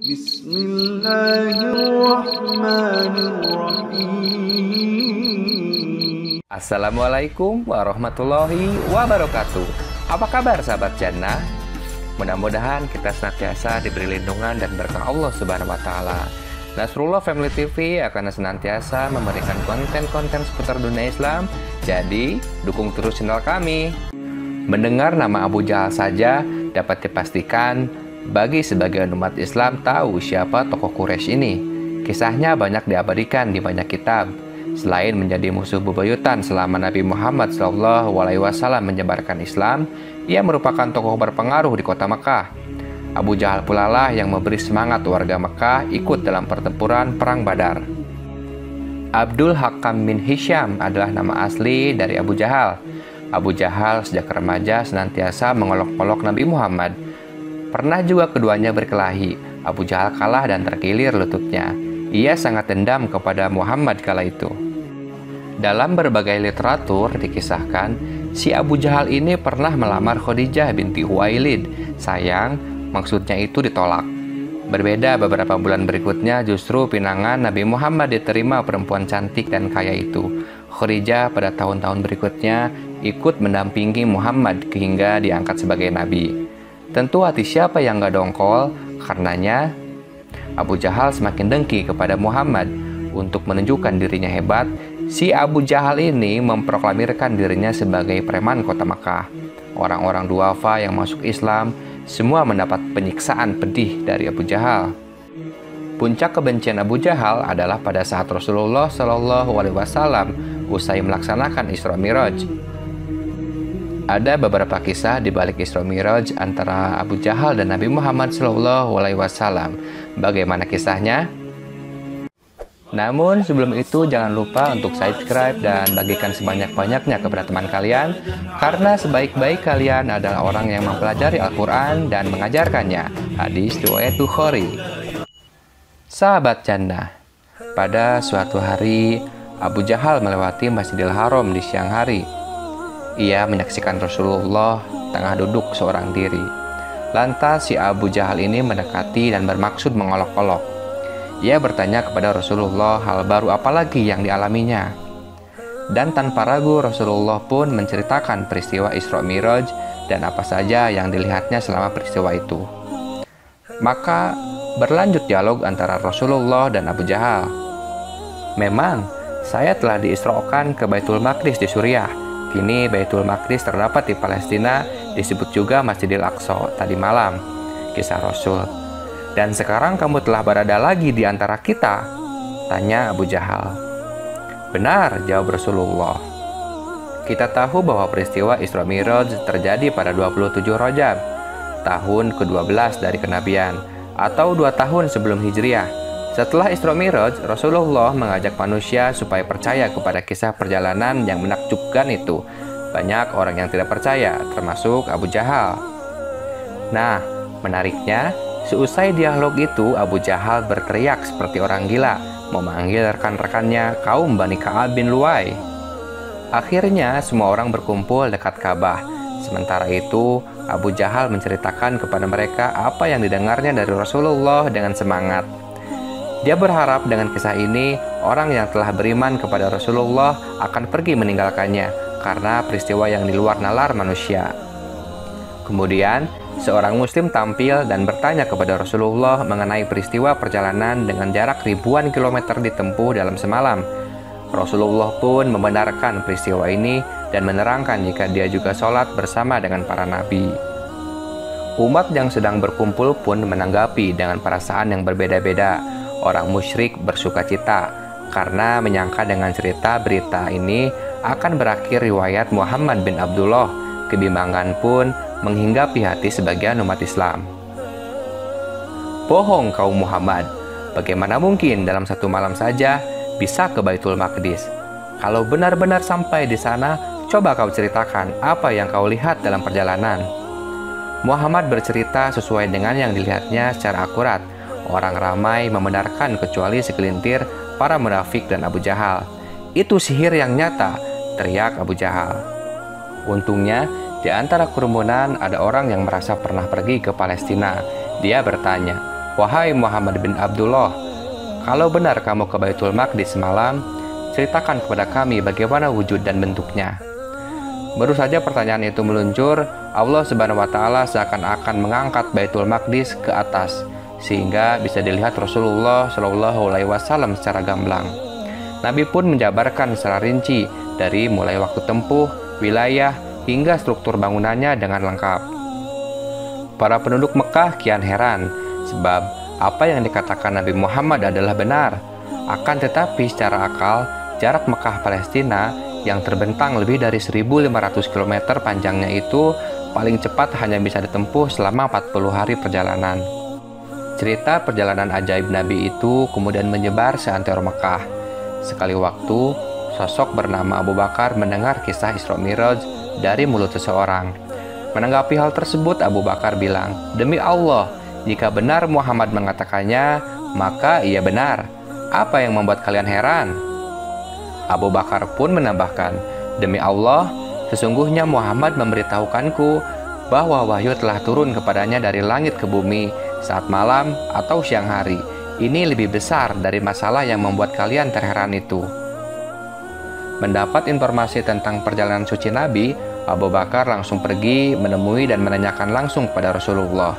Bismillahirrahmanirrahim. Assalamualaikum warahmatullahi wabarakatuh. Apa kabar sahabat Jannah? Mudah-mudahan kita senantiasa diberi lindungan dan berkah Allah Subhanahu wa taala. Nasrullah Family TV akan senantiasa memberikan konten-konten seputar dunia Islam. Jadi, dukung terus channel kami. Mendengar nama Abu Jahal saja dapat dipastikan bagi sebagian umat Islam tahu siapa tokoh Quraisy ini. Kisahnya banyak diabadikan di banyak kitab. Selain menjadi musuh bebuyutan selama Nabi Muhammad SAW menyebarkan Islam, ia merupakan tokoh berpengaruh di kota Mekah. Abu Jahal pula lah yang memberi semangat warga Mekah ikut dalam pertempuran Perang Badar. Abdul Hakam bin Hisham adalah nama asli dari Abu Jahal. Abu Jahal sejak remaja senantiasa mengolok-olok Nabi Muhammad. Pernah juga keduanya berkelahi. Abu Jahal kalah dan terkilir lututnya. Ia sangat dendam kepada Muhammad kala itu. Dalam berbagai literatur dikisahkan, si Abu Jahal ini pernah melamar Khadijah binti Huwailid. Sayang, maksudnya itu ditolak. Berbeda beberapa bulan berikutnya, justru pinangan Nabi Muhammad diterima perempuan cantik dan kaya itu. Khadijah pada tahun-tahun berikutnya ikut mendampingi Muhammad hingga diangkat sebagai nabi. Tentu hati siapa yang gak dongkol, karenanya Abu Jahal semakin dengki kepada Muhammad. Untuk menunjukkan dirinya hebat, si Abu Jahal ini memproklamirkan dirinya sebagai preman kota Makkah. Orang-orang duafa yang masuk Islam semua mendapat penyiksaan pedih dari Abu Jahal. Puncak kebencian Abu Jahal adalah pada saat Rasulullah SAW usai melaksanakan Isra Miraj. Ada beberapa kisah di balik Isra Miraj antara Abu Jahal dan Nabi Muhammad SAW. Bagaimana kisahnya? Namun sebelum itu jangan lupa untuk subscribe dan bagikan sebanyak-banyaknya kepada teman kalian, karena sebaik-baik kalian adalah orang yang mempelajari Al-Quran dan mengajarkannya. Hadis riwayat Bukhari. Sahabat Jannah, pada suatu hari Abu Jahal melewati Masjidil Haram di siang hari. Ia menyaksikan Rasulullah tengah duduk seorang diri. Lantas si Abu Jahal ini mendekati dan bermaksud mengolok-olok. Ia bertanya kepada Rasulullah hal baru apa lagi yang dialaminya. Dan tanpa ragu Rasulullah pun menceritakan peristiwa Isra Miraj dan apa saja yang dilihatnya selama peristiwa itu. Maka berlanjut dialog antara Rasulullah dan Abu Jahal. Memang saya telah diisrokan ke Baitul Maqdis di Suriah. Kini Baitul Maqdis terdapat di Palestina, disebut juga Masjidil Aqsa tadi malam. Kisah Rasul. Dan sekarang kamu telah berada lagi di antara kita? Tanya Abu Jahal. Benar, jawab Rasulullah. Kita tahu bahwa peristiwa Isra Miraj terjadi pada 27 Rajab, tahun ke-12 dari kenabian, atau 2 tahun sebelum Hijriah. Setelah Isra Miraj, Rasulullah mengajak manusia supaya percaya kepada kisah perjalanan yang menakjubkan itu. Banyak orang yang tidak percaya, termasuk Abu Jahal. Nah, menariknya, seusai dialog itu, Abu Jahal berteriak seperti orang gila, memanggil rekan-rekannya kaum Bani Ka'ab bin Luwai. Akhirnya, semua orang berkumpul dekat Ka'bah. Sementara itu, Abu Jahal menceritakan kepada mereka apa yang didengarnya dari Rasulullah dengan semangat. Dia berharap dengan kisah ini, orang yang telah beriman kepada Rasulullah akan pergi meninggalkannya karena peristiwa yang di luar nalar manusia. Kemudian, seorang muslim tampil dan bertanya kepada Rasulullah mengenai peristiwa perjalanan dengan jarak ribuan kilometer ditempuh dalam semalam. Rasulullah pun membenarkan peristiwa ini dan menerangkan jika dia juga sholat bersama dengan para nabi. Umat yang sedang berkumpul pun menanggapi dengan perasaan yang berbeda-beda. Orang musyrik bersuka cita karena menyangka dengan cerita berita ini akan berakhir riwayat Muhammad bin Abdullah. Kebimbangan pun menghinggapi hati sebagian umat Islam. Bohong kau Muhammad, bagaimana mungkin dalam satu malam saja bisa ke Baitul Maqdis? Kalau benar-benar sampai di sana, coba kau ceritakan apa yang kau lihat dalam perjalanan. Muhammad bercerita sesuai dengan yang dilihatnya secara akurat. Orang ramai membenarkan kecuali segelintir para munafik dan Abu Jahal. Itu sihir yang nyata, teriak Abu Jahal. Untungnya, di antara kerumunan ada orang yang merasa pernah pergi ke Palestina. Dia bertanya, "Wahai Muhammad bin Abdullah, kalau benar kamu ke Baitul Maqdis semalam, ceritakan kepada kami bagaimana wujud dan bentuknya." Baru saja pertanyaan itu meluncur, Allah Subhanahu wa Ta'ala seakan-akan mengangkat Baitul Maqdis ke atas, sehingga bisa dilihat Rasulullah Shallallahu Alaihi Wasallam secara gamblang. Nabi pun menjabarkan secara rinci dari mulai waktu tempuh, wilayah, hingga struktur bangunannya dengan lengkap. Para penduduk Mekah kian heran, sebab apa yang dikatakan Nabi Muhammad adalah benar. Akan tetapi secara akal, jarak Mekah Palestina yang terbentang lebih dari 1.500 km panjangnya itu paling cepat hanya bisa ditempuh selama 40 hari perjalanan. Cerita perjalanan ajaib Nabi itu kemudian menyebar seantero Mekah. Sekali waktu, sosok bernama Abu Bakar mendengar kisah Isra Mi'raj dari mulut seseorang. Menanggapi hal tersebut, Abu Bakar bilang, "Demi Allah, jika benar Muhammad mengatakannya, maka ia benar. Apa yang membuat kalian heran?" Abu Bakar pun menambahkan, "Demi Allah, sesungguhnya Muhammad memberitahukanku bahwa wahyu telah turun kepadanya dari langit ke bumi saat malam atau siang hari. Ini lebih besar dari masalah yang membuat kalian terheran itu." Mendapat informasi tentang perjalanan suci Nabi, Abu Bakar langsung pergi menemui dan menanyakan langsung kepada Rasulullah.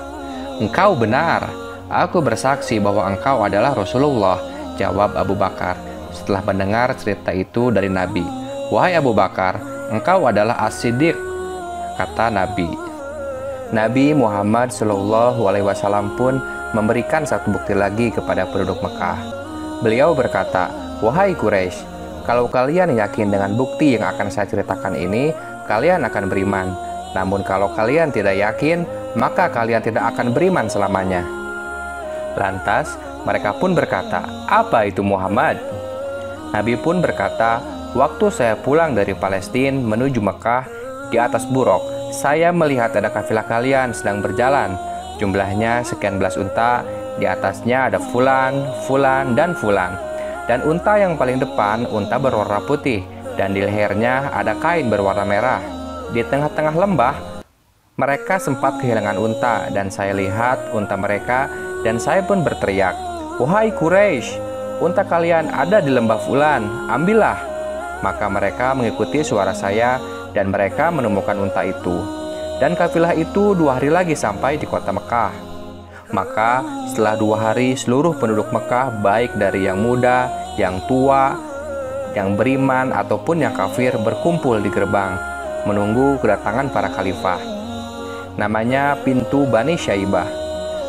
"Engkau benar, aku bersaksi bahwa engkau adalah Rasulullah," jawab Abu Bakar setelah mendengar cerita itu dari Nabi. "Wahai Abu Bakar, engkau adalah As-Siddiq," kata Nabi. Nabi Muhammad Shallallahu Alaihi Wasallam pun memberikan satu bukti lagi kepada penduduk Mekah. Beliau berkata, "Wahai Quraisy, kalau kalian yakin dengan bukti yang akan saya ceritakan ini, kalian akan beriman. Namun kalau kalian tidak yakin, maka kalian tidak akan beriman selamanya." Lantas, mereka pun berkata, "Apa itu Muhammad?" Nabi pun berkata, "Waktu saya pulang dari Palestina menuju Mekah, di atas buruk, saya melihat ada kafilah kalian sedang berjalan. Jumlahnya sekian belas unta, di atasnya ada fulan, fulan, dan fulan. Dan unta yang paling depan, unta berwarna putih, dan di lehernya ada kain berwarna merah. Di tengah-tengah lembah, mereka sempat kehilangan unta, dan saya lihat unta mereka, dan saya pun berteriak, 'Wahai Quraisy, unta kalian ada di lembah fulan, ambillah.' Maka mereka mengikuti suara saya, dan mereka menemukan unta itu. Dan kafilah itu 2 hari lagi sampai di kota Mekah. Maka setelah 2 hari, seluruh penduduk Mekah, baik dari yang muda, yang tua, yang beriman, ataupun yang kafir, berkumpul di gerbang, menunggu kedatangan para khalifah. Namanya pintu Bani Syaibah.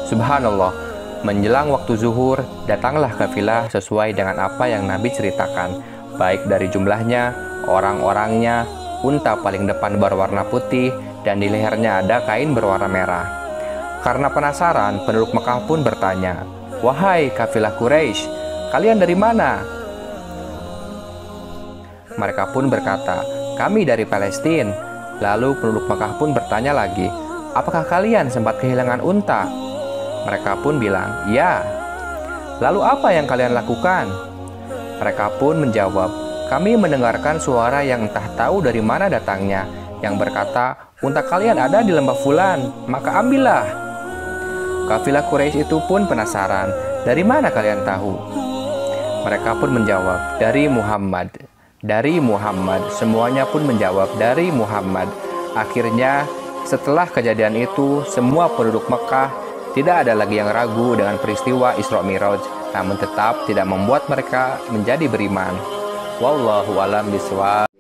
Subhanallah, menjelang waktu zuhur, datanglah kafilah sesuai dengan apa yang Nabi ceritakan, baik dari jumlahnya, orang-orangnya, unta paling depan berwarna putih, dan di lehernya ada kain berwarna merah. Karena penasaran, penduduk Mekah pun bertanya, "Wahai kafilah Quraisy, kalian dari mana?" Mereka pun berkata, "Kami dari Palestina." Lalu penduduk Mekah pun bertanya lagi, "Apakah kalian sempat kehilangan unta?" Mereka pun bilang, "Ya." "Lalu apa yang kalian lakukan?" Mereka pun menjawab, "Kami mendengarkan suara yang entah tahu dari mana datangnya, yang berkata, 'Unta kalian ada di lembah fulan, maka ambillah.'" Kafilah Quraisy itu pun penasaran, "Dari mana kalian tahu?" Mereka pun menjawab, "Dari Muhammad." "Dari Muhammad." Semuanya pun menjawab, "Dari Muhammad." Akhirnya, setelah kejadian itu, semua penduduk Mekah tidak ada lagi yang ragu dengan peristiwa Isra Mi'raj, namun tetap tidak membuat mereka menjadi beriman. Wallahu a'lam bishawab.